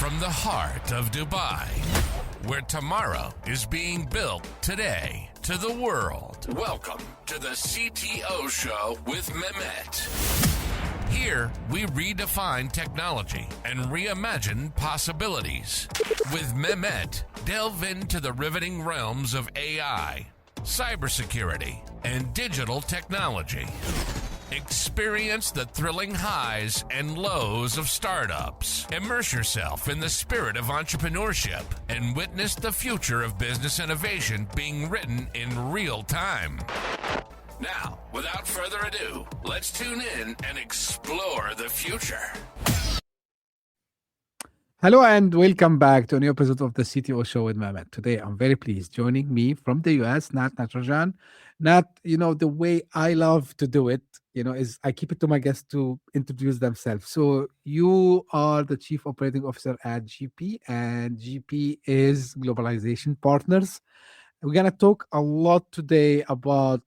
from the heart of Dubai, where tomorrow is being built today, to the world. Welcome to the CTO Show with Mehmet. Here, we redefine technology and reimagine possibilities. With Mehmet, delve into the riveting realms of AI, cybersecurity, and digital technology. Experience the thrilling highs and lows of startups. Immerse yourself in the spirit of entrepreneurship and witness the future of business innovation being written in real time. Now, without further ado, let's tune in and explore the future. Hello and welcome back to a new episode of the CTO Show with Mehmet. Today, I'm very pleased. Joining me from the US, Nat Natarajan. Nat, the way I love to do it, is I keep it to my guests to introduce themselves. So you are the Chief Operating Officer at GP, and GP is Globalization Partners. We're going to talk a lot today about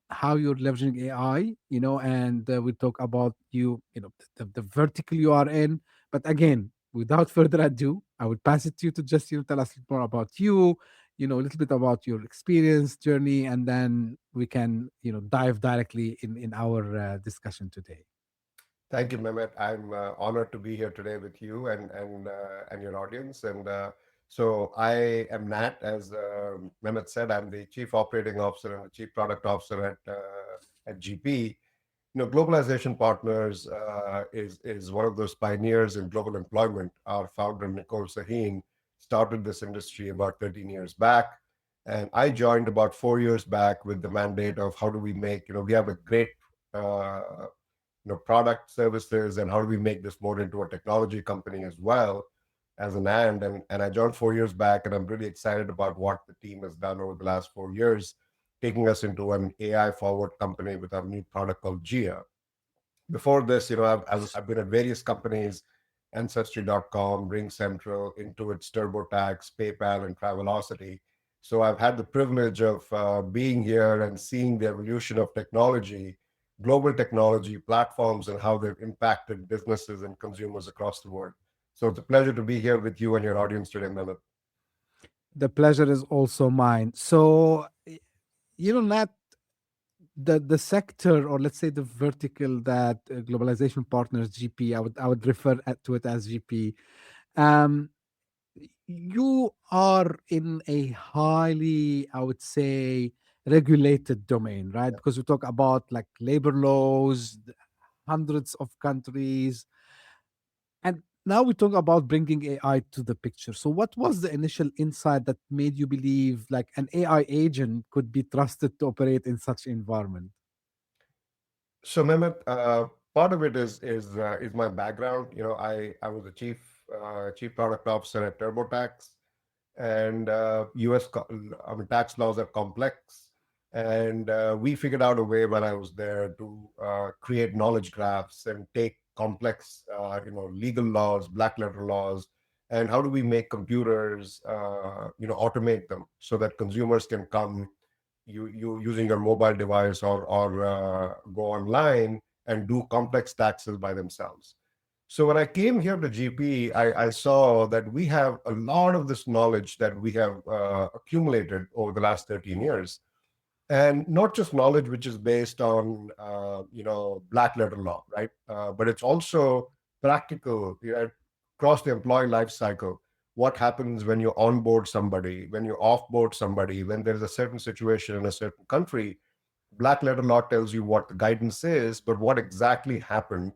how you're leveraging AI, and we talk about the vertical you are in. But again, without further ado, I would pass it to you to just tell us more about you, a little bit about your experience journey, and then we can dive directly in our discussion today. Thank you, Mehmet. I'm honored to be here today with you and your audience. So I am Nat, as Mehmet said. I'm the Chief Operating Officer and the Chief Product Officer at GP. Globalization Partners is one of those pioneers in global employment. Our founder, Nicole Sahin, started this industry about 13 years back. And I joined about 4 years back with the mandate of how do we make, we have a great, product services, and how do we make this more into a technology company as well as an and I joined 4 years back, and I'm really excited about what the team has done over the last 4 years, taking us into an AI forward company with our new product called Gia. Before this, I've been at various companies, Ancestry.com, RingCentral, Intuit's TurboTax, PayPal, and Travelocity. So I've had the privilege of being here and seeing the evolution of technology, global technology platforms, and how they've impacted businesses and consumers across the world. So it's a pleasure to be here with you and your audience today, Mehmet. The pleasure is also mine. So, Nat, the sector, or let's say the vertical that Globalization Partners GP, I would refer to it as GP. You are in a highly, I would say, regulated domain, right? Because we talk about like labor laws, hundreds of countries. And now we talk about bringing AI to the picture. So what was the initial insight that made you believe like an AI agent could be trusted to operate in such environment? So Mehmet, part of it is my background. I was a chief product officer at TurboTax, and tax laws are complex, and we figured out a way when I was there to create knowledge graphs and take complex legal laws, black letter laws, and how do we make computers automate them so that consumers can come you using your mobile device or go online and do complex taxes by themselves. So when I came here to GP, I saw that we have a lot of this knowledge that we have accumulated over the last 13 years. And not just knowledge which is based on, black letter law, right? But it's also practical, across the employee life cycle. What happens when you onboard somebody, when you offboard somebody, when there's a certain situation in a certain country? Black letter law tells you what the guidance is, but what exactly happened.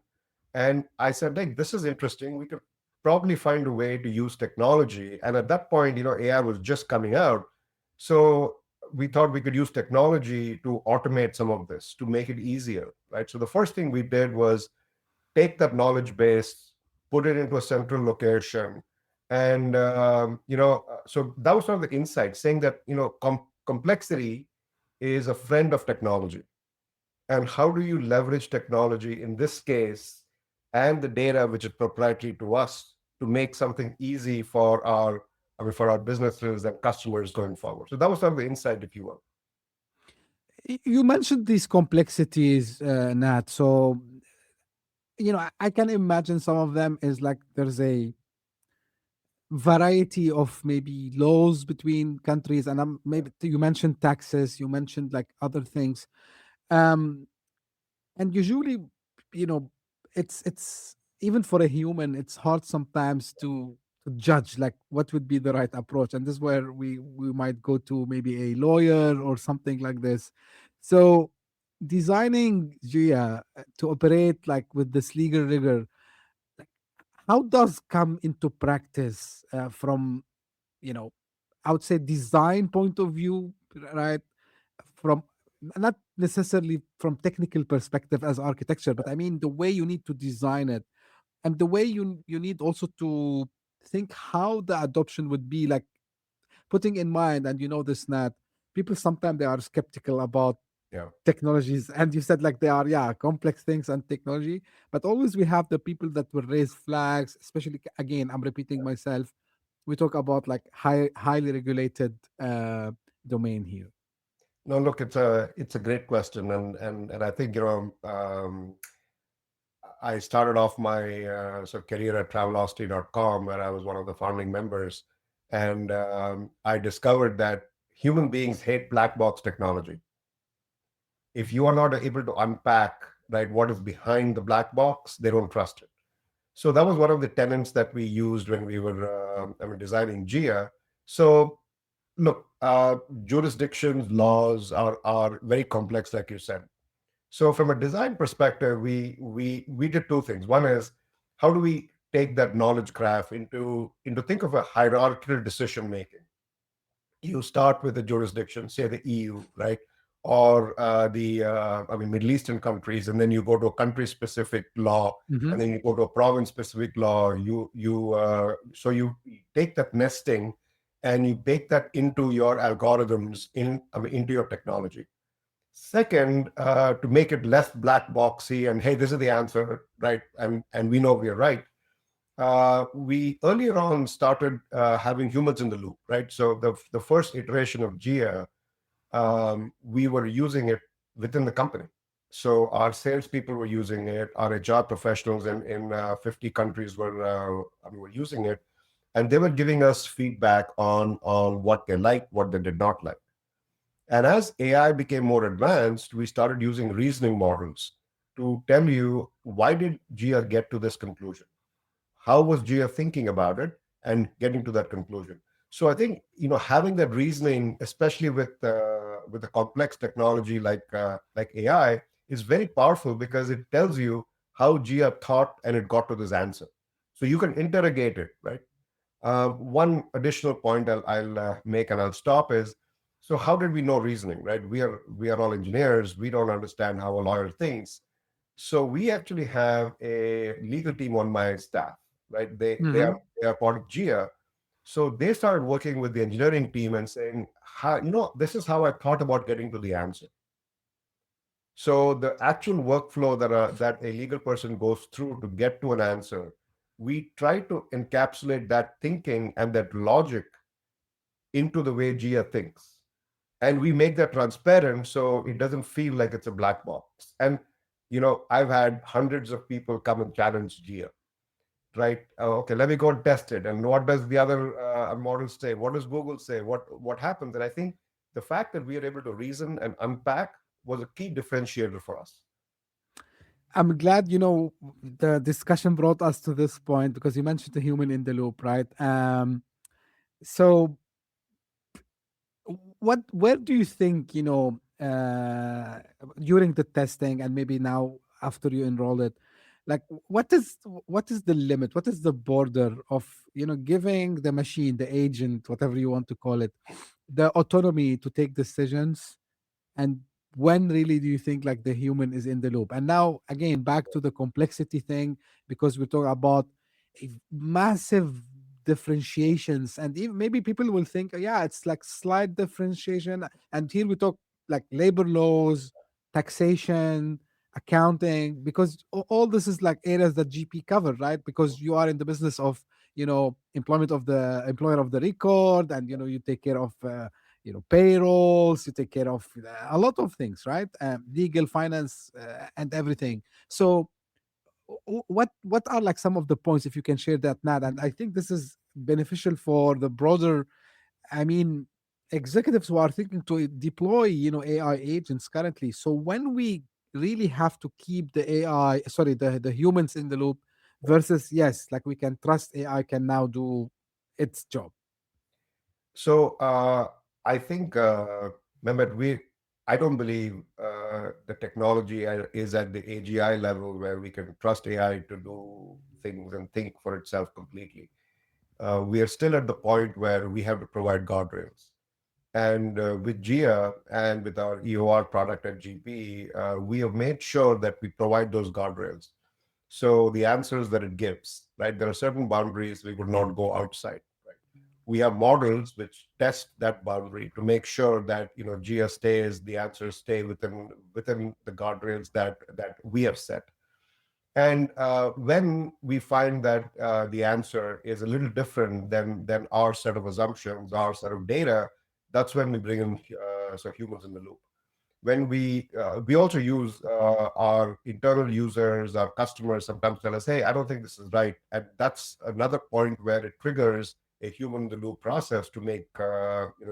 And I said, hey, this is interesting. We could probably find a way to use technology. And at that point, AI was just coming out. So we thought we could use technology to automate some of this, to make it easier, right? So the first thing we did was take that knowledge base, put it into a central location. And, so that was sort of the insight, saying that, complexity is a friend of technology. And how do you leverage technology in this case and the data, which is proprietary to us, to make something easy for our businesses and customers going forward? So that was sort of the insight, if you will. You mentioned these complexities, Nat. So, I can imagine some of them is like there's a variety of maybe laws between countries, and maybe you mentioned taxes, you mentioned like other things. um and usually, you know, it's even for a human, it's hard sometimes to judge like what would be the right approach, and this is where we might go to maybe a lawyer or something like this. So designing Gia to operate like with this legal rigor, like, how does come into practice from, you know, I would say design point of view, right? From not necessarily from technical perspective as architecture, but I mean the way you need to design it, and the way you need also to think how the adoption would be like, putting in mind, and you know this, Nat, people sometimes they are skeptical about Yeah. technologies, and you said like they are, yeah, complex things and technology, but always we have the people that will raise flags, especially, again, I'm repeating myself, we talk about like highly regulated domain here. No, look, it's a great question, and I think I started off my sort of career at travelocity.com, where I was one of the founding members, and I discovered that human beings hate black box technology. If you are not able to unpack, right, what is behind the black box, they don't trust it. So that was one of the tenets that we used when we were designing Gia. So look, jurisdictions, laws are very complex, like you said. So from a design perspective, we did two things. One is, how do we take that knowledge graph into think of a hierarchical decision making. You start with the jurisdiction, say the EU, right? Or the Middle Eastern countries, and then you go to a country specific law, Hmm. and then you go to a province specific law. You take that nesting and you bake that into your algorithms, into your technology. Second, to make it less black boxy and, hey, this is the answer, right? And we know we're right. We earlier on started having humans in the loop, right? So the first iteration of Gia, we were using it within the company. So our salespeople were using it, our HR professionals in 50 countries were using it, and they were giving us feedback on what they liked, what they did not like. And as AI became more advanced, we started using reasoning models to tell you, why did Gia get to this conclusion? How was Gia thinking about it and getting to that conclusion? So I think, having that reasoning, especially with a complex technology like AI, is very powerful, because it tells you how Gia thought and it got to this answer. So you can interrogate it, right? One additional point I'll make, and I'll stop, is, so how did we know reasoning, right? We are all engineers. We don't understand how a lawyer thinks. So we actually have a legal team on my staff, right? They they Hmm. are they are part of Gia. So they started working with the engineering team and saying, how, this is how I thought about getting to the answer. So the actual workflow that a legal person goes through to get to an answer, we try to encapsulate that thinking and that logic into the way Gia thinks. And we make that transparent so it doesn't feel like it's a black box. And I've had hundreds of people come and challenge Gia, right? Okay, let me go and test it. And what does the other models say? What does Google say? What happens? And I think the fact that we are able to reason and unpack was a key differentiator for us. I'm glad, you know, the discussion brought us to this point because you mentioned the human in the loop, right? So where do you think, you know, during the testing and maybe now after you enroll it, like what is the limit, what is the border of, you know, giving the machine, the agent, whatever you want to call it, the autonomy to take decisions, and when really do you think like the human is in the loop? And now again back to the complexity thing, because we talk about massive differentiations, and even maybe people will think, yeah, it's like slight differentiation, and here we talk like labor laws, taxation, accounting, because all this is like areas that GP cover, right? Because you are in the business of, you know, employment of the employer of the record, and you know you take care of you know, payrolls, you take care of a lot of things, right? Legal, finance, and everything. So what are like some of the points, if you can share that, Nat? And I think this is beneficial for the broader, I mean, executives who are thinking to deploy, AI agents currently. So when we really have to keep the AI, sorry, the humans in the loop versus, yes, like we can trust AI can now do its job. So I think, Mehmet, I don't believe the technology is at the AGI level where we can trust AI to do things and think for itself completely. We are still at the point where we have to provide guardrails. And with GIA and with our EOR product at GP, we have made sure that we provide those guardrails. So the answers that it gives, right? There are certain boundaries we would not go outside. Right? We have models which test that boundary to make sure that GIA stays, the answers stay within the guardrails that we have set. And when we find that the answer is a little different than our set of assumptions, our set of data, that's when we bring in humans in the loop. When we also use our internal users, our customers sometimes tell us, "Hey, I don't think this is right," and that's another point where it triggers a human in the loop process to make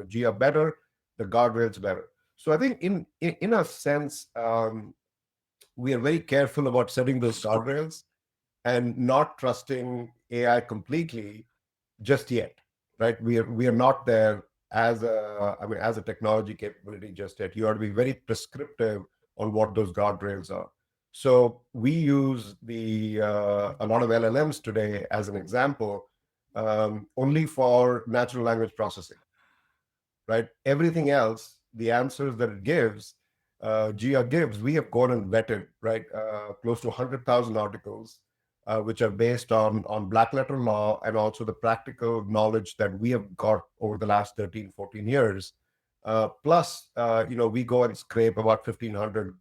GIA better, the guardrails better. So I think in a sense, we are very careful about setting those guardrails and not trusting AI completely just yet, right? We are not there as a technology capability just yet. You have to be very prescriptive on what those guardrails are. So we use a lot of LLMs today as an example, only for natural language processing, right? Everything else, the answers that it gives, GIA gives, we have gone and vetted, right? Close to 100,000 articles, which are based on black letter law and also the practical knowledge that we have got over the last 13, 14 years. Plus, we go and scrape about 1,500,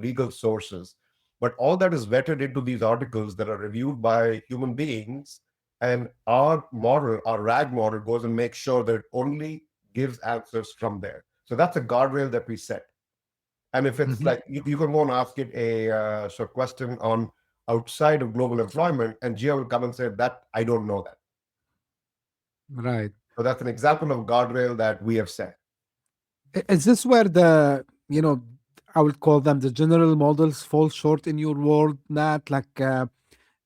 legal sources. But all that is vetted into these articles that are reviewed by human beings. And our model, our RAG model, goes and makes sure that it only gives answers from there. So that's a guardrail that we set. And if it's like you can go and ask it a question on outside of global employment, and GIA will come and say that I don't know that. Right. So that's an example of guardrail that we have set. Is this where I would call them the general models fall short in your world, Nat? Like,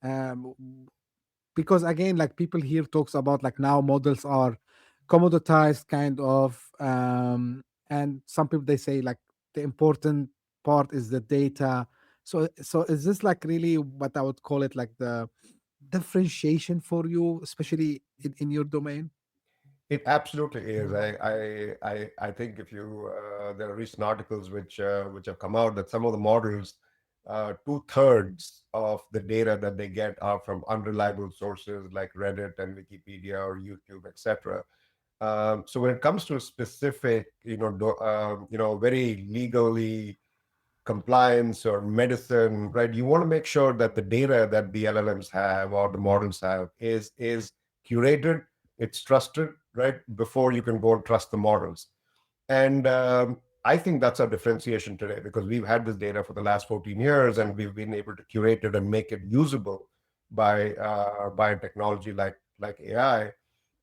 um, because again, like people here talks about like now models are commoditized kind of, and some people they say like the important part is the data. So is this like really what I would call it like the differentiation for you, especially in your domain? It absolutely is. I think if you there are recent articles which have come out that some of the models, 2/3 of the data that they get are from unreliable sources like Reddit and Wikipedia or YouTube, etc. So when it comes to a specific, very legally compliance or medicine, right? You want to make sure that the data that the LLMs have or the models have is curated, it's trusted, right? Before you can go and trust the models. And I think that's our differentiation today because we've had this data for the last 14 years and we've been able to curate it and make it usable by technology like AI.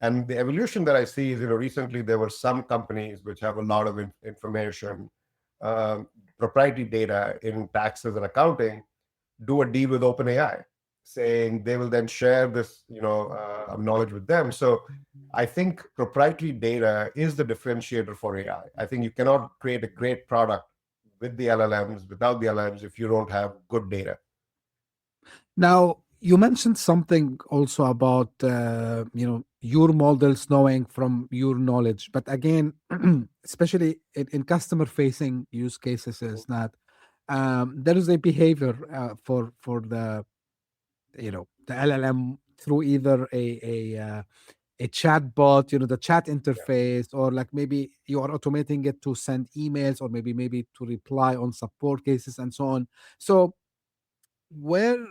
And the evolution that I see is, recently there were some companies which have a lot of information, um, proprietary data in taxes and accounting, do a deal with OpenAI, saying they will then share this, knowledge with them. So I think proprietary data is the differentiator for AI. I think you cannot create a great product with the LLMs, without the LLMs, if you don't have good data. Now, you mentioned something also about your models knowing from your knowledge, but again, especially in customer-facing use cases, is that there is a behavior for the LLM through either a chat bot, the chat Yeah. interface, or like maybe you are automating it to send emails, or maybe to reply on support cases and so on. So where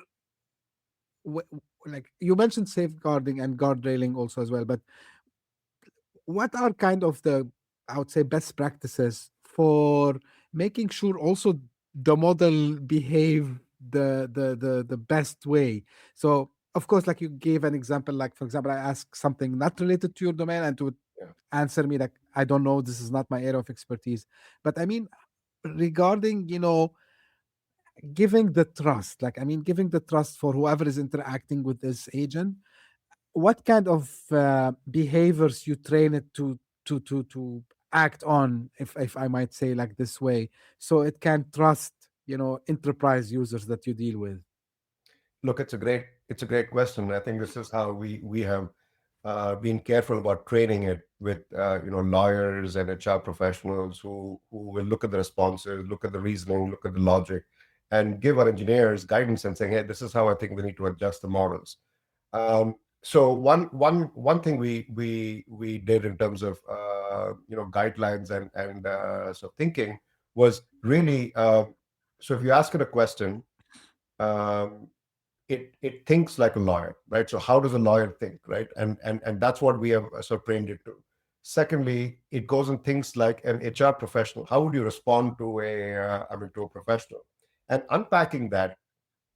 like you mentioned safeguarding and guardrailing also as well, but what are kind of the, I would say, best practices for making sure also the model behave the best way? So of course, like you gave an example, like for example, I ask something not related to your domain and to Yeah. answer me like, I don't know, this is not my area of expertise. But I mean, regarding, giving the trust, like, I mean, giving the trust for whoever is interacting with this agent, what kind of behaviors you train it to act on, if I might say like this way, so it can trust, enterprise users that you deal with. Look, it's a great question. I think this is how we have been careful about training it with lawyers and HR professionals who will look at the responses, look at the reasoning, look at the logic, and give our engineers guidance and saying, hey, this is how I think we need to adjust the models. So one thing we did in terms of guidelines and so thinking was really so if you ask it a question, um, it thinks like a lawyer, right? So how does a lawyer think, right? And that's what we have sort of trained it to. Secondly, it goes and thinks like an HR professional. How would you respond to a professional? And unpacking that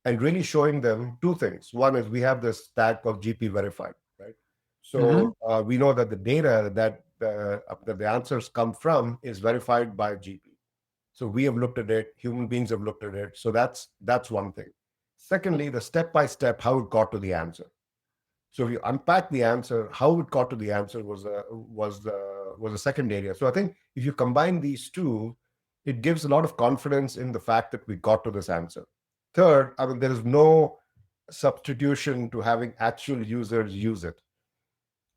and really showing them two things. One is we have this tag called GP verified, right? Hmm. So we know that the data that the answers come from is verified by GP. So we have looked at it, human beings have looked at it. So that's one thing. Secondly, the step by step how it got to the answer. So if you unpack the answer, how it got to the answer was a second area. So I think if you combine these two, it gives a lot of confidence in the fact that we got to this answer. Third, I mean, there is no substitution to having actual users use it,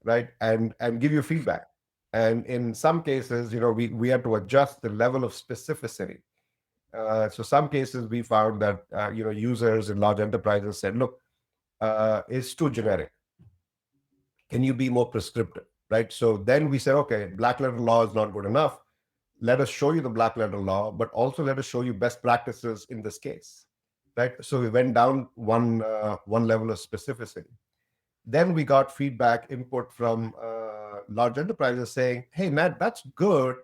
right? And give you feedback. And in some cases, we had to adjust the level of specificity. So some cases we found that users in large enterprises said, "Look, it's too generic. Can you be more prescriptive?" Right. So then we said, "Okay, black letter law is not good enough. Let us show you the black letter law, but also let us show you best practices in this case." Right. So we went down one level of specificity. Then we got feedback input from large enterprises saying, "Hey, Matt, that's good,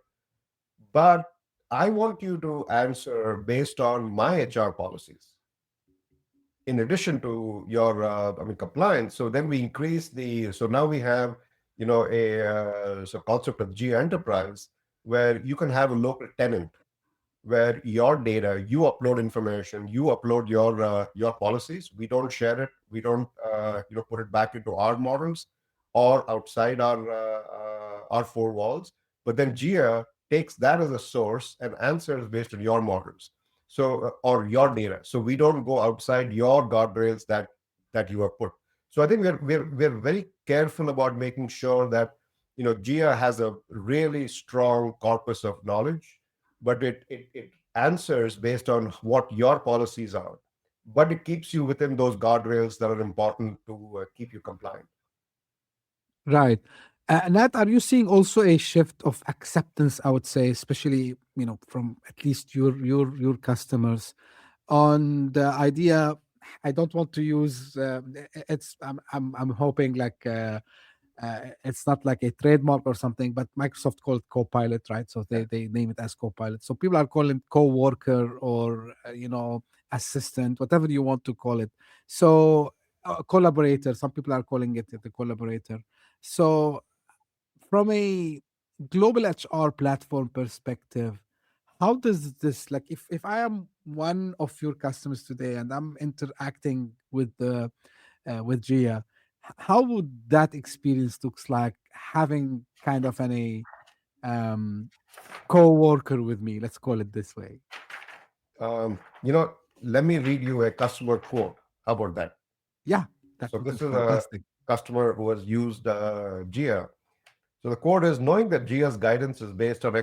but I want you to answer based on my HR policies in addition to your compliance." So then we increase so now we have a concept of geo enterprise where you can have a local tenant where your data, you upload information, you upload your policies. We don't share it. We don't put it back into our models or outside our four walls. But then Gia takes that as a source and answers based on your models. So or your data. So we don't go outside your guardrails that you have put. So I think we're very careful about making sure that Gia has a really strong corpus of knowledge, but it answers based on what your policies are, but it keeps you within those guardrails that are important to keep you compliant. Right. Nat, are you seeing also a shift of acceptance, I would say, especially, from at least your customers, on the idea? I don't want to use it's I'm hoping like it's not like a trademark or something, but Microsoft called Copilot, right? So Yeah. they name it as Copilot. So people are calling co-worker or assistant, whatever you want to call it. So collaborator, some people are calling it the collaborator. So from a global HR platform perspective, how does this, like, if I am one of your customers today and I'm interacting with Gia, how would that experience looks like having kind of a um, co-worker with me? Let's call it this way. um, you know Let me read you a customer quote. How about that? Yeah, that So would be this is a fantastic. customer who has used Gia. So the quote is, knowing that Gia's guidance is based on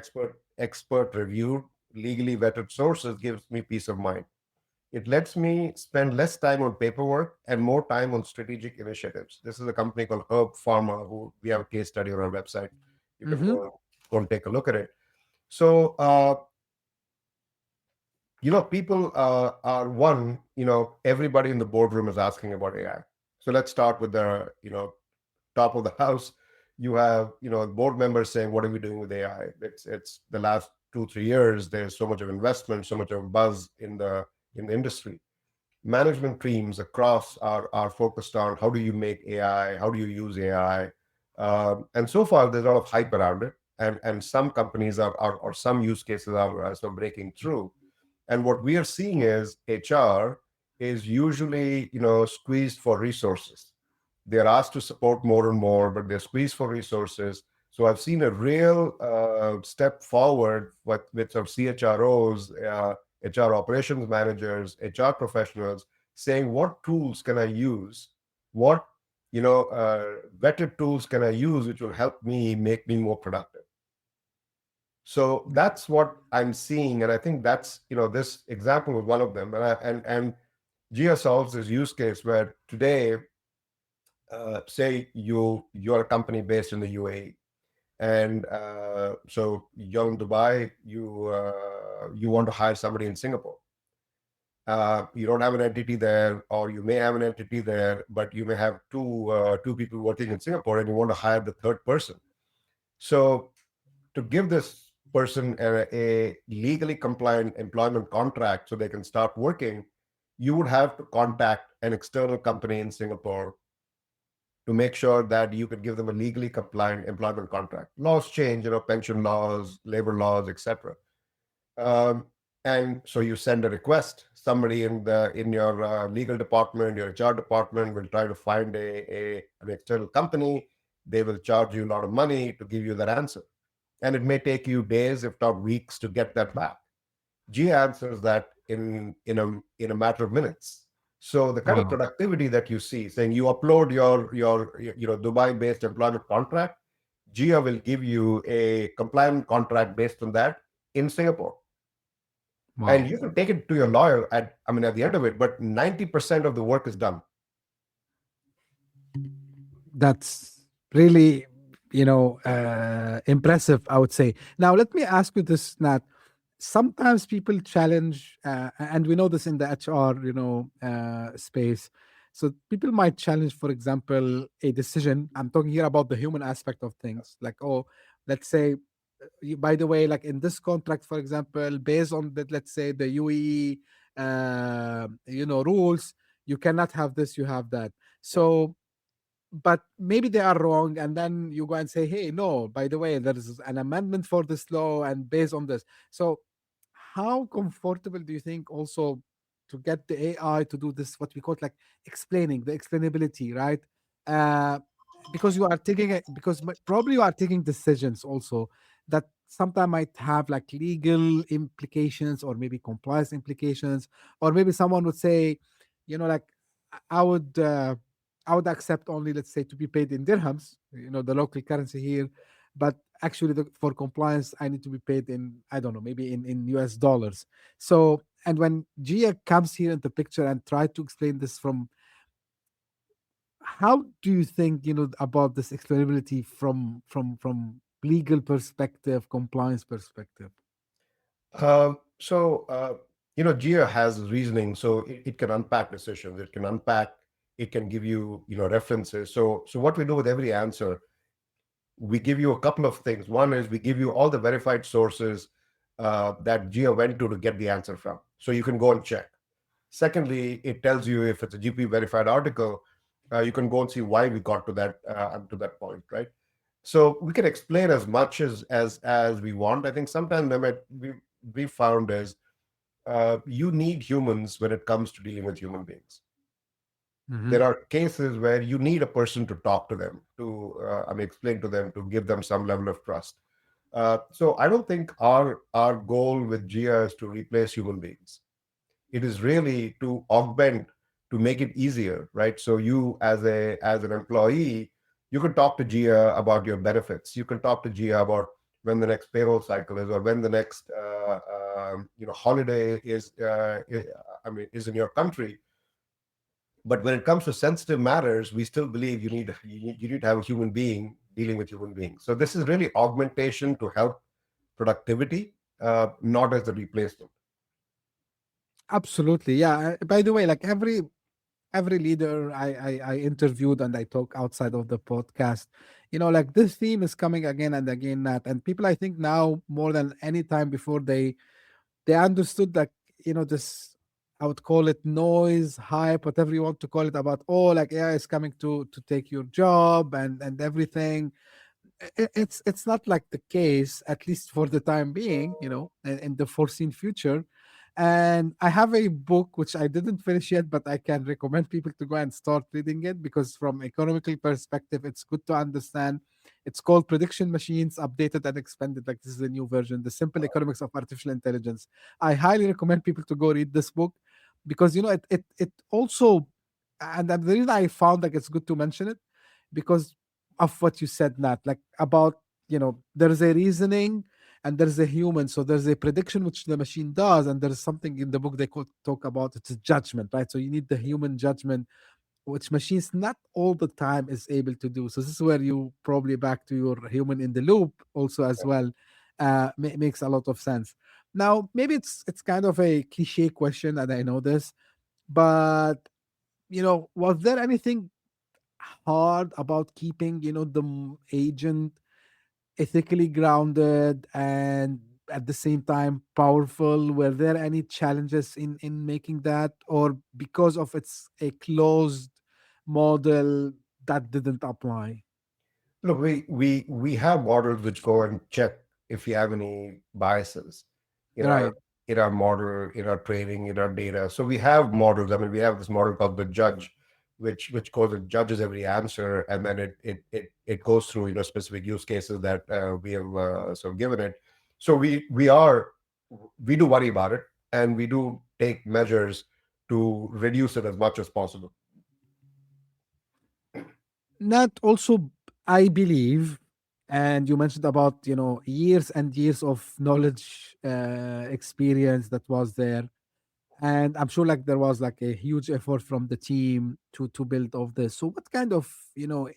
expert reviewed, legally vetted sources gives me peace of mind. It lets me spend less time on paperwork and more time on strategic initiatives. This is a company called Herb Pharma, who we have a case study on our website. You can Hmm. go and take a look at it. So, people are one, everybody in the boardroom is asking about AI. So let's start with the, top of the house. You have, board members saying, what are we doing with AI? It's the last 2 3 years, there's so much of investment, so much of buzz in the industry. management teams across are focused on how do you make AI, how do you use AI, and so far there's a lot of hype around it, and some companies are or some use cases are sort of breaking through. And what we are seeing is HR is usually, squeezed for resources. They're asked to support more and more, but they're squeezed for resources. So I've seen a real step forward with some CHROs, HR operations managers, HR professionals saying, what tools can I use? What vetted tools can I use which will help me make me more productive? So that's what I'm seeing, and I think that's, this example was one of them. And Gia solves this use case where today, say you're a company based in the UAE, and so you're in Dubai, you want to hire somebody in Singapore. You don't have an entity there, or you may have an entity there, but you may have two people working in Singapore, and you want to hire the third person. So to give this person a legally compliant employment contract so they can start working, you would have to contact an external company in Singapore to make sure that you can give them a legally compliant employment contract. Laws change, pension laws, labor laws, etc. Um, and so you send a request. Somebody in your legal department, your HR department will try to find an external company. They will charge you a lot of money to give you that answer, and it may take you days, if not weeks, to get that back. G answers that in a matter of minutes. So the kind of Wow. productivity that you see, saying you upload your Dubai-based employment contract, Gia will give you a compliant contract based on that in Singapore. And Wow. you can take it to your lawyer at the end of it, but 90% of the work is done. That's really, impressive, I would say. Now, let me ask you this, Nat. Sometimes people challenge, and we know this in the HR, space. So people might challenge, for example, a decision. I'm talking here about the human aspect of things. Like, oh, let's say, by the way, like in this contract, for example, based on the, let's say, the UAE, rules, you cannot have this, you have that. So but maybe they are wrong, and then you go and say, hey, no, by the way, there is an amendment for this law and based on this. So how comfortable do you think also to get the AI to do this, what we call like explaining the explainability, right? uh because you are taking it, because probably you are taking decisions also that sometimes might have like legal implications or maybe compliance implications, or maybe someone would say, like, I would I would accept only, let's say, to be paid in dirhams, the local currency here. But actually, for compliance, I need to be paid in, I don't know, maybe in US dollars. So, and when Gia comes here in the picture and try to explain this from, how do you think, about this explainability from legal perspective, compliance perspective? Gia has reasoning, so it can unpack decisions. It can give you, references. So what we do with every answer, we give you a couple of things. One is we give you all the verified sources that Gia went to get the answer from, so you can go and check. Secondly, it tells you if it's a GP verified article, you can go and see why we got to that point, right? So we can explain as much as we want. I think sometimes we found is you need humans when it comes to dealing with human beings. Hmm. There are cases where you need a person to talk to them, to explain to them, to give them some level of trust. So I don't think our goal with Gia is to replace human beings. It is really to augment, to make it easier, right? So you as an employee, you can talk to Gia about your benefits. You can talk to Gia about when the next payroll cycle is, or when the next holiday is in your country. But when it comes to sensitive matters, we still believe you need to have a human being dealing with human beings. So this is really augmentation to help productivity, not as a replacement. Absolutely, yeah. By the way, like every leader I interviewed and I talk outside of the podcast, like this theme is coming again and again, Nat. And people, I think now more than any time before, they understood that, this I would call it noise, hype, whatever you want to call it, about like AI is coming to take your job and everything. It's not like the case, at least for the time being, in the foreseen future. And I have a book which I didn't finish yet, but I can recommend people to go and start reading it, because from economical perspective, it's good to understand. It's called Prediction Machines Updated and Expanded. Like, this is the new version, The Simple Economics of Artificial Intelligence. I highly recommend people to go read this book, because it also, and the reason I found like it's good to mention it, because of what you said, Nat, like about, there's a reasoning and there's a human. So there's a prediction which the machine does, and there's something in the book they could talk about, it's a judgment, right? So you need the human judgment, which machines not all the time is able to do. So this is where you probably back to your human in the loop also as well. Makes a lot of sense. Now maybe it's kind of a cliche question, and I know this, but was there anything hard about keeping the agent ethically grounded and at the same time powerful? Were there any challenges in making that, or because of it's a closed model, that didn't apply? Look, we have models which go and check if you have any biases in our Right. model, in our training, in our data. So we have models. I mean, we have this model called the judge, which goes and judges every answer, and then it goes through specific use cases that we have sort of given it. So we do worry about it, and we do take measures to reduce it as much as possible. Not also, I believe, and you mentioned about years and years of knowledge, experience that was there. And I'm sure like there was like a huge effort from the team to build all this. So what kind of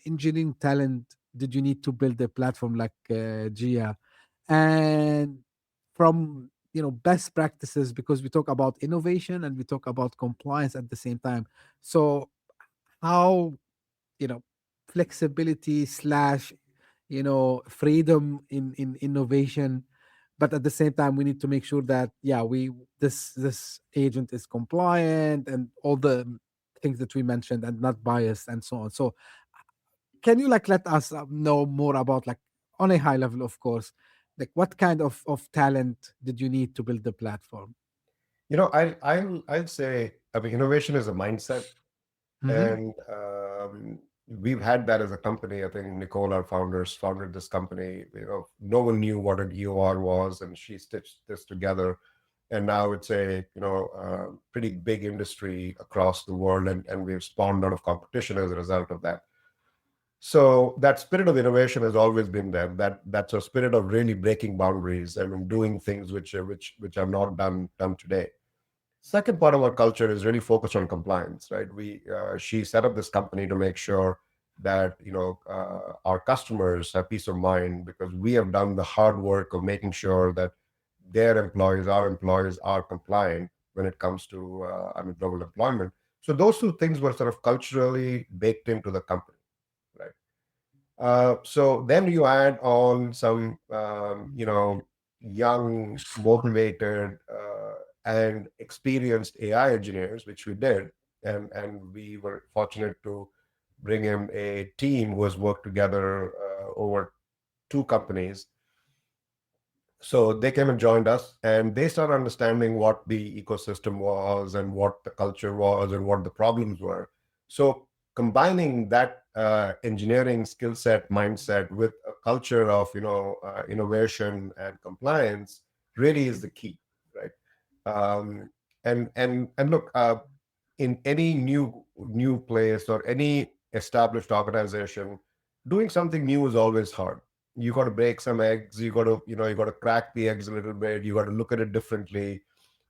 engineering talent did you need to build a platform like Gia? And from best practices, because we talk about innovation and we talk about compliance at the same time. So how you know flexibility slash freedom in innovation, but at the same time we need to make sure that, yeah, we this agent is compliant and all the things that we mentioned and not biased and so on. So can you like let us know more about, like, on a high level, of course, like what kind of talent did you need to build the platform? I'd say, I mean, innovation is a mindset. Hmm. And we've had that as a company. I think Nicole, our founders, founded this company. No one knew what an EOR was, and she stitched this together. And now it's a pretty big industry across the world, and we've spawned a lot of competition as a result of that. So that spirit of innovation has always been there. That's a spirit of really breaking boundaries and doing things which are not done today. Second part of our culture is really focused on compliance, right? She set up this company to make sure that our customers have peace of mind, because we have done the hard work of making sure that their employees, our employees, are compliant when it comes to global employment. So those two things were sort of culturally baked into the company, right? So then you add on some, young, motivated, and experienced AI engineers, which we did, and we were fortunate to bring in a team who has worked together over two companies. So they came and joined us, and they started understanding what the ecosystem was and what the culture was and what the problems were. So combining that engineering skill set mindset with a culture of innovation and compliance really is the key, right? Um, and look, in any new place or any established organization, doing something new is always hard. You got to break some eggs. You got to crack the eggs a little bit. You got to look at it differently,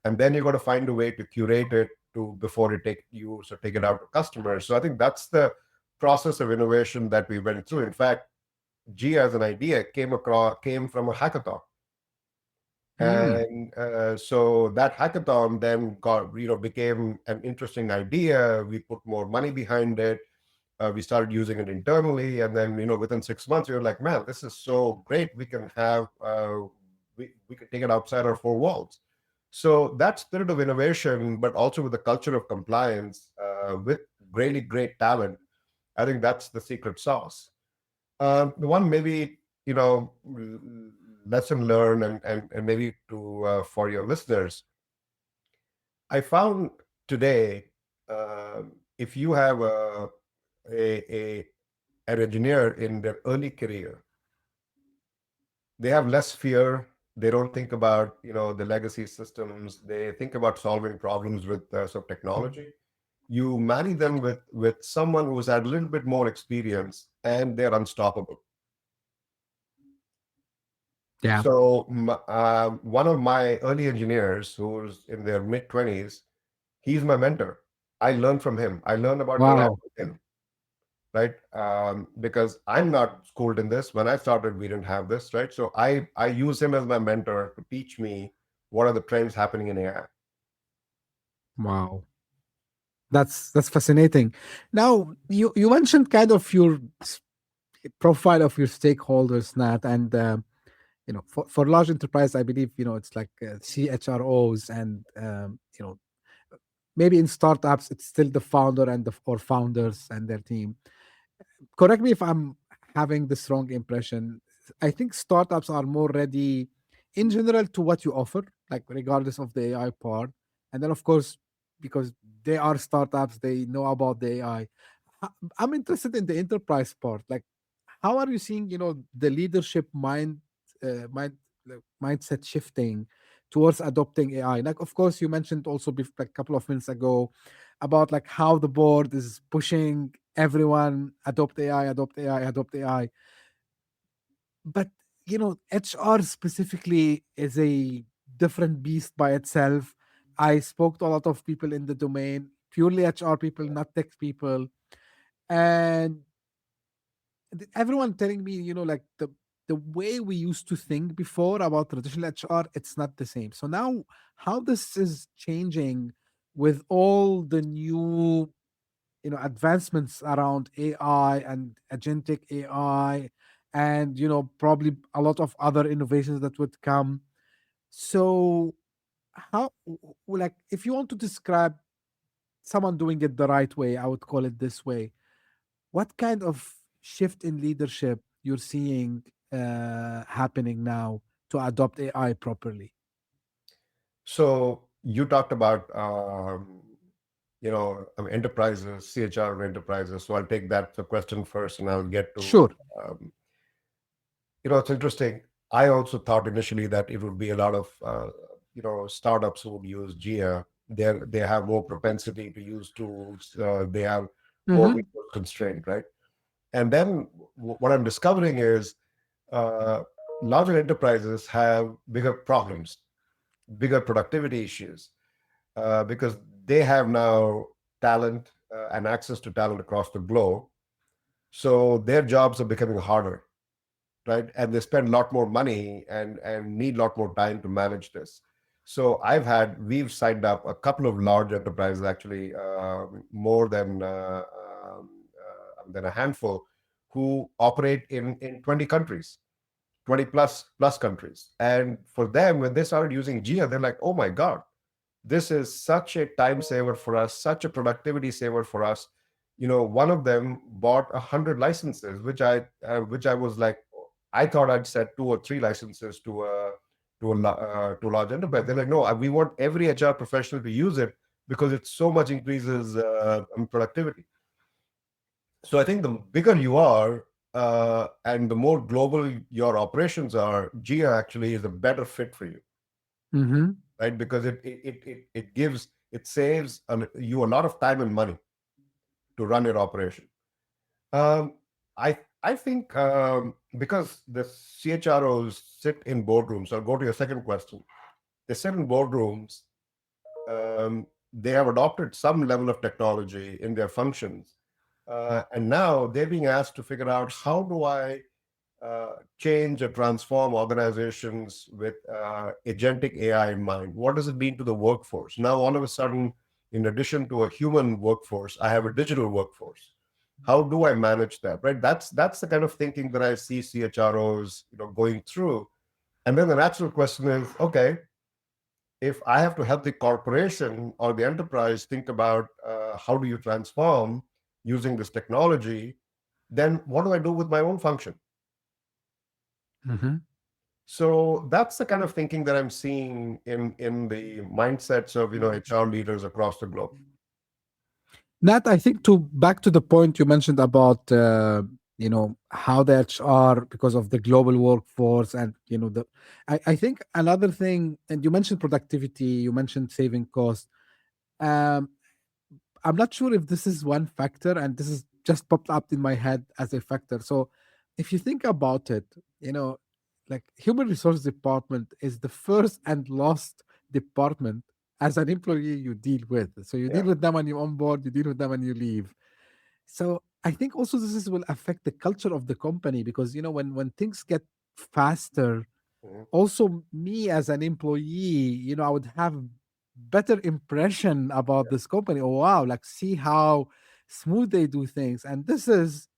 and then you got to find a way to curate it to before take it out to customers. So I think that's the process of innovation that we went through. In fact, G as an idea came from a hackathon. Mm. And so that hackathon then became an interesting idea. We put more money behind it. We started using it internally, and then within 6 months we were like, man, this is so great. We can take it outside our four walls. So that spirit of innovation, but also with the culture of compliance, with really great talent, I think that's the secret sauce. The one maybe, lesson learned, and maybe to for your listeners, I found today, if you have a an engineer in their early career, they have less fear. They don't think about the legacy systems. They think about solving problems with some technology. You marry them with someone who's had a little bit more experience, and they're unstoppable. Yeah. So one of my early engineers, who's in their mid 20s, he's my mentor. I learned from him. I learned about AI Wow. from him, right? Because I'm not schooled in this. When I started, we didn't have this, right? So I use him as my mentor to teach me what are the trends happening in AI. Wow. That's fascinating. Now, you mentioned kind of your profile of your stakeholders, Nat, and for large enterprise, I believe it's like CHROs, and maybe in startups it's still the founder and the or founders and their team. Correct me if I'm having this wrong impression. I think startups are more ready in general to what you offer, like regardless of the AI part. And then, of course, because they are startups, they know about the AI. I'm interested in the enterprise part. Like, how are you seeing, the leadership mindset shifting towards adopting AI? Like, of course, you mentioned also like a couple of minutes ago about like how the board is pushing everyone adopt AI, adopt AI, adopt AI. But HR specifically is a different beast by itself. I spoke to a lot of people in the domain, purely HR people, not tech people, and everyone telling me, like the way we used to think before about traditional HR, it's not the same. So now, how this is changing with all the new advancements around AI and agentic AI, and probably a lot of other innovations that would come. So how, like, if you want to describe someone doing it the right way, I would call it this way. What kind of shift in leadership you're seeing happening now to adopt AI properly? So you talked about enterprises, CHR enterprises. So I'll take that the question first, and I'll get to Sure. um, it's interesting. I also thought initially that it would be a lot of startups who would use GIA. They have more propensity to use tools. They have more Mm-hmm. resource constraint, right? And then what I'm discovering is uh, larger enterprises have bigger problems, bigger productivity issues, because they have now talent and access to talent across the globe. So their jobs are becoming harder, right? And they spend a lot more money and need a lot more time to manage this. So we've signed up a couple of large enterprises, actually, more than a handful, who operate in 20 countries, 20 plus countries. And for them, when they started using Gia, they're like, oh my God, this is such a time saver for us, such a productivity saver for us. One of them bought 100 licenses, which I was like, I thought I'd set 2 or 3 licenses to a large enterprise. They're like, no, we want every HR professional to use it because it so much increases productivity. So I think the bigger you are, and the more global your operations are, Gia actually is a better fit for you, Mm-hmm. right? Because it saves you a lot of time and money to run your operation. Um, I think because the CHROs sit in boardrooms. I'll go to your second question. They sit in boardrooms. They have adopted some level of technology in their functions, and now they're being asked to figure out, how do I change or transform organizations with agentic AI in mind? What does it mean to the workforce? Now, all of a sudden, in addition to a human workforce, I have a digital workforce. How do I manage that? Right? That's the kind of thinking that I see CHROs going through. And then the natural question is, okay, if I have to help the corporation or the enterprise think about how do you transform using this technology, then what do I do with my own function? Mhm. So that's the kind of thinking that I'm seeing in the mindsets of HR leaders across the globe. Nat, I think to back to the point you mentioned about how the HR because of the global workforce and the I think another thing, and you mentioned productivity, you mentioned saving costs. Um, I'm not sure if this is one factor, and this is just popped up in my head as a factor. So, if you think about it, like human resource department is the first and last department as an employee you deal with. So you Yeah. deal with them when you onboard, you deal with them when you leave. So I think also will affect the culture of the company because when things get faster, Mhm. also me as an employee, I would have better impression about Yeah. this company. Oh wow, like see how smooth they do things. And this is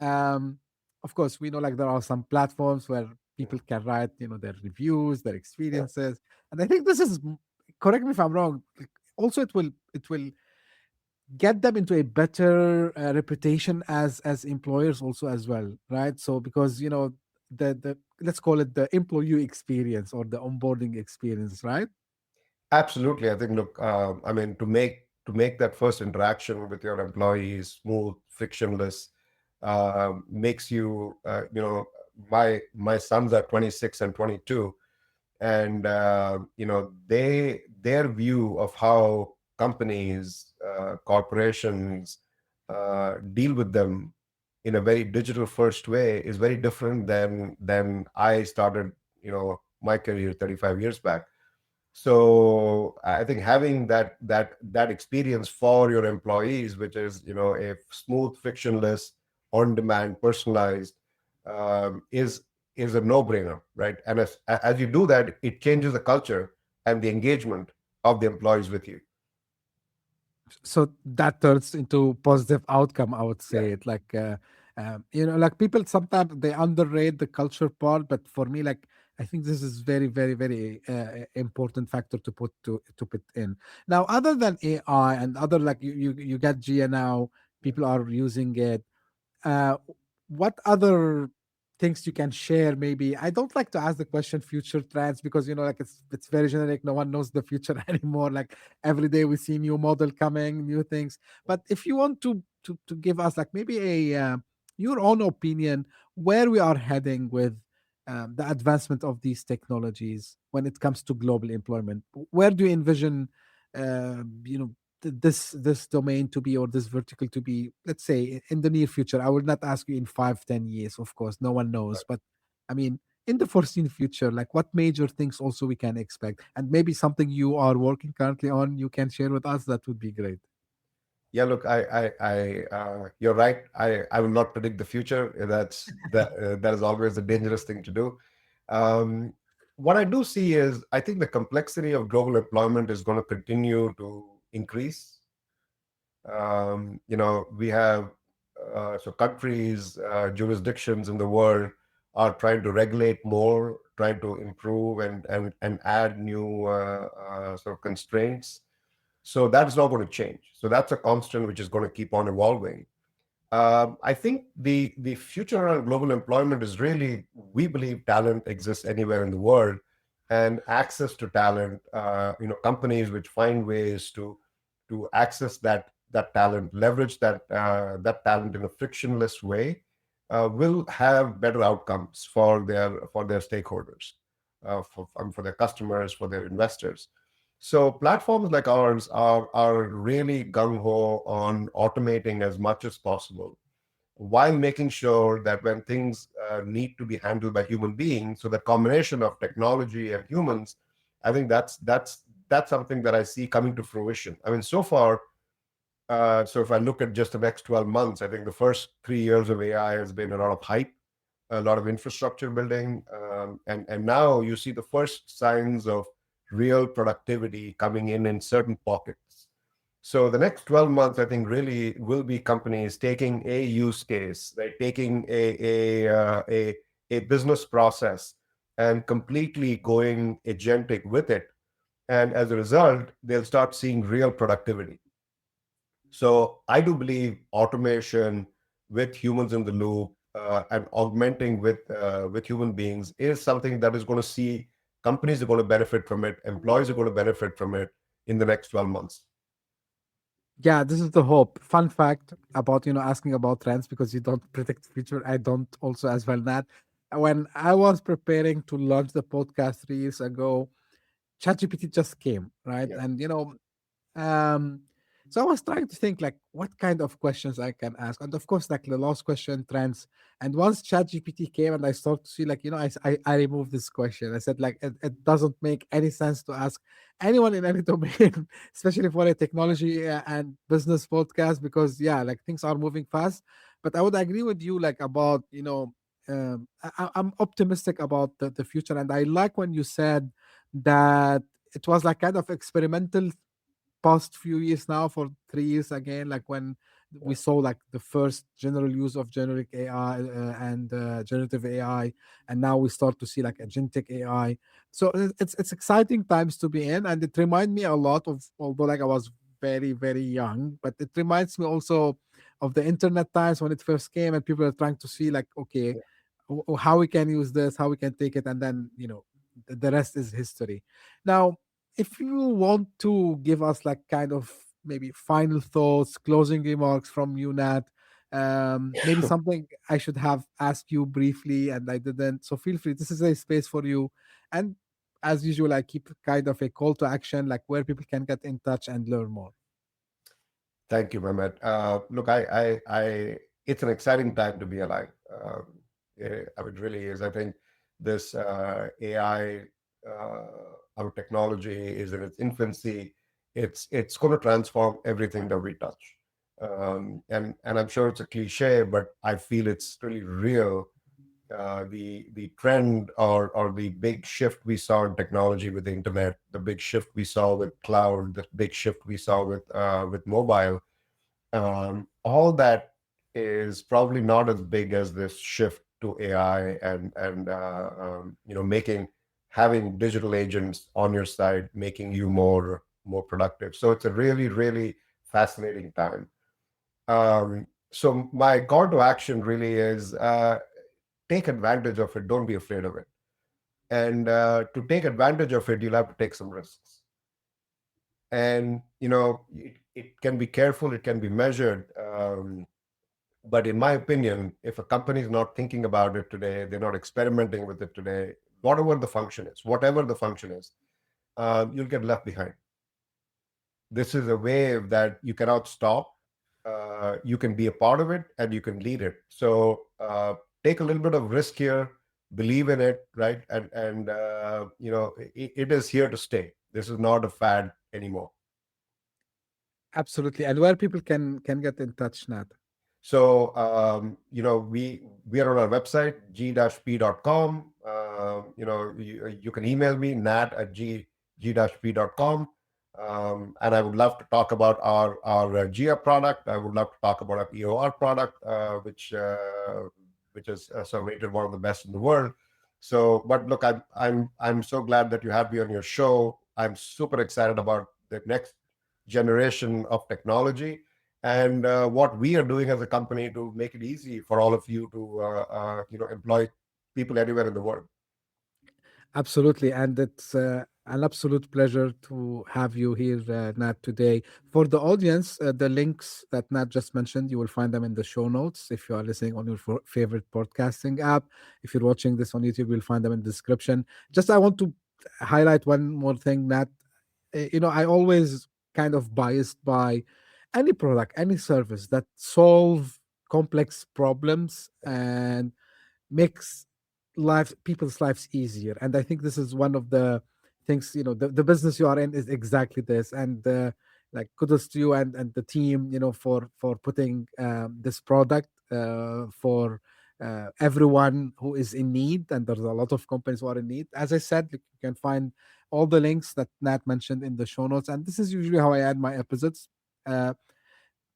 of course we know like there are some platforms where people Mhm. can write, their reviews, their Yeah. experiences. And I think this is correct me if I'm wrong. Like, also it will get them into a better reputation as employers also as well, right? So because the let's call it the employee experience or the onboarding experience, right? Absolutely. I think, look, I mean, to make that first interaction with your employees smooth, frictionless, makes you, my sons are 26 and 22, and their view of how companies, corporations, deal with them in a very digital first way is very different than I started, my career 35 years back. So I think having that experience for your employees, which is a smooth, frictionless, on-demand, personalized, is a no-brainer, right? And as you do that, it changes the culture and the engagement of the employees with you. So that turns into positive outcome, I would Yeah, say it like like people sometimes they underrate the culture part, but for me, like I think this is very very very important factor to put in. Now other than AI and other, like you get Gia now, people are using it. uh what other things you can share? Maybe I don't like to ask the question future trends because like it's very generic, no one knows the future anymore. Like every day we see new model coming, new things. But if you want to give us like maybe a your own opinion where we are heading with the advancement of these technologies when it comes to global employment, where do you envision this domain to be, or this vertical to be, let's say in the near future? I will not ask you in 5-10 years, of course, no one knows, but I mean in the foreseen future, like what major things also we can expect, and maybe something you are working currently on you can share with us, that would be great. yeah. Look, you're right. I will not predict the future. That is always a dangerous thing to do. Um, what I do see is I think the complexity of global employment is going to continue to increase. We have so countries, jurisdictions in the world are trying to regulate more, trying to improve and add new sort of constraints. So that is not going to change. So that's a constant which is going to keep on evolving. I think the future around global employment is really, we believe talent exists anywhere in the world, and access to talent. Companies which find ways to access that talent, leverage that talent in a frictionless way, will have better outcomes for their stakeholders, for their customers, for their investors. So platforms like ours are really gung ho on automating as much as possible, while making sure that when things need to be handled by human beings, so the combination of technology and humans, I think that's something that I see coming to fruition. I mean, so far, so if I look at just the next 12 months, I think the first 3 years of AI has been a lot of hype, a lot of infrastructure building, and now you see the first signs of real productivity coming in certain pockets. So the next 12 months, I think, really will be companies taking a use case, right, taking a business process and completely going agentic with it, And as a result, they'll start seeing real productivity. So I do believe automation with humans in the loop and augmenting with human beings is something that is going to see companies are going to benefit from it, employees are going to benefit from it in the next 12 months. Yeah, this is the hope. Fun fact about asking about trends, because you don't predict the future. I don't also as well. That when I was preparing to launch the podcast 3 years ago, ChatGPT just came, right? Yeah. And um, so I was trying to think like what kind of questions I can ask, and of course, like the last question trends. And once ChatGPT came, and I started to see like I removed this question. I said like it doesn't make any sense to ask anyone in any domain, especially for a technology and business podcast, because yeah, like things are moving fast. But I would agree with you like about I'm optimistic about the future, and I like when you said that it was like kind of experimental past few years now, for 3 years again, like when we saw like the first general use of generic AI and generative AI, and now we start to see like agentic AI. So it's exciting times to be in, and it reminds me a lot of, although like I was very young, but it reminds me also of the internet times when it first came, and people are trying to see like, okay, how we can use this, how we can take it, and then the rest is history. Now, if you want to give us like kind of maybe final thoughts, closing remarks from you, Nat, maybe something I should have asked you briefly and I didn't. So feel free. This is a space for you. And as usual, I keep kind of a call to action, like where people can get in touch and learn more. Thank you, Mehmet. Look, it's an exciting time to be alive. It really is. I think this AI, our technology is in its infancy. It's going to transform everything that we touch. And I'm sure it's a cliche, but I feel it's really real. The trend or the big shift we saw in technology with the internet, the big shift we saw with cloud, the big shift we saw with mobile, all that is probably not as big as this shift to AI and making having digital agents on your side, making you more productive. So it's a really fascinating time. So my call to action really is take advantage of it. Don't be afraid of it. And to take advantage of it, you'll have to take some risks. And it can be careful, it can be measured. But in my opinion, if a company is not thinking about it today, they're not experimenting with it today, whatever the function is, you'll get left behind. This is a wave that you cannot stop. You can be a part of it and you can lead it. So take a little bit of risk here, believe in it, right? And it is here to stay. This is not a fad anymore. Absolutely. And where people can get in touch, Nat? So, we are on our website, g-p.com. You can email me, nat@g-p.com. And I would love to talk about our GIA product. I would love to talk about our EOR product, which is rated one of the best in the world. So, but look, I'm so glad that you have me on your show. I'm super excited about the next generation of technology and what we are doing as a company to make it easy for all of you to employ people anywhere in the world. Absolutely. And it's an absolute pleasure to have you here, Nat, today. For the audience, the links that Nat just mentioned, you will find them in the show notes if you are listening on your favorite podcasting app. If you're watching this on YouTube, you'll find them in the description. Just I want to highlight one more thing, Nat. I always kind of biased by any product, any service that solve complex problems and makes people's lives easier. And I think this is one of the things, the business you are in is exactly this. And like kudos to you and the team, for putting this product for everyone who is in need. And there's a lot of companies who are in need. As I said, you can find all the links that Nat mentioned in the show notes. And this is usually how I add my episodes. uh,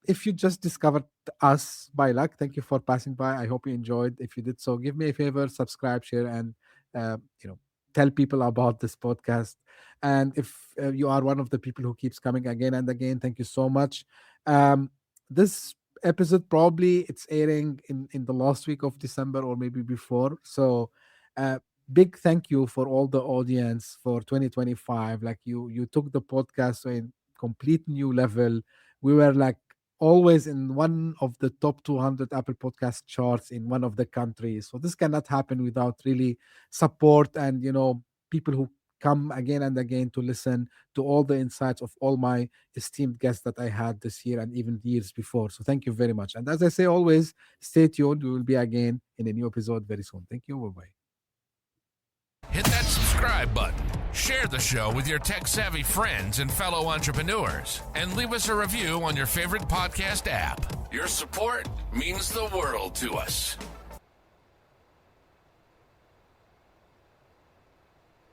if you just discovered us by luck, thank you for passing by. I hope you enjoyed. If you did so, give me a favor, subscribe, share, and uh, you know, tell people about this podcast. And if you are one of the people who keeps coming again and again, thank you so much. This episode probably it's airing in the last week of December or maybe before. So big thank you for all the audience for 2025. Like you took the podcast to a complete new level. We were like always in one of the top 200 Apple podcast charts in one of the countries. So this cannot happen without really support and people who come again and again to listen to all the insights of all my esteemed guests that I had this year and even the years before. So thank you very much. And as I say always, stay tuned. We will be again in a new episode very soon. Thank you. Bye-bye. Hit that subscribe button, share the show with your tech-savvy friends and fellow entrepreneurs, and leave us a review on your favorite podcast app. Your support means the world to us.